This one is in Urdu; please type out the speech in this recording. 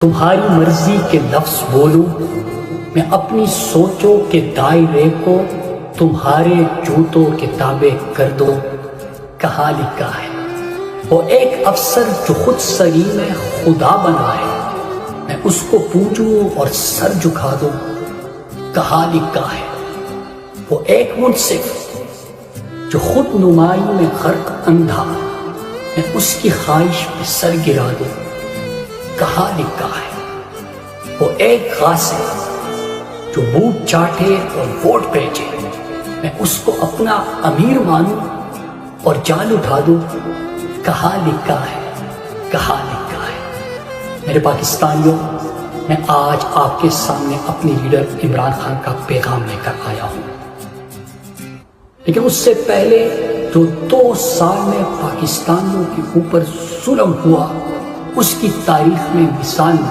تمہاری مرضی کے لفظ بولوں، میں اپنی سوچوں کے دائرے کو تمہارے جوتوں کے تابع کر دوں۔ کہاں لکھا ہے وہ ایک افسر جو خود سلیم خدا بنا ہے، میں اس کو پوجوں اور سر جھکا دوں۔ کہاں لکھا ہے وہ ایک منصف جو خود نمائی میں غرق اندھا، میں اس کی خواہش پہ سر گرا دوں۔ کہاں لکھا ہے وہ ایک غاصب جو بوٹ چاٹے اور ووٹ بیچے، میں اس کو اپنا امیر مانوں اور جان اٹھا دوں۔ کہاں لکھا ہے، کہاں لکھا ہے۔ میرے پاکستانیوں، میں آج آپ کے سامنے اپنی لیڈر عمران خان کا پیغام لے کر آیا ہوں، لیکن اس سے پہلے جو 2 سال میں پاکستانیوں کے اوپر ظلم ہوا، اس کی تاریخ میں مثال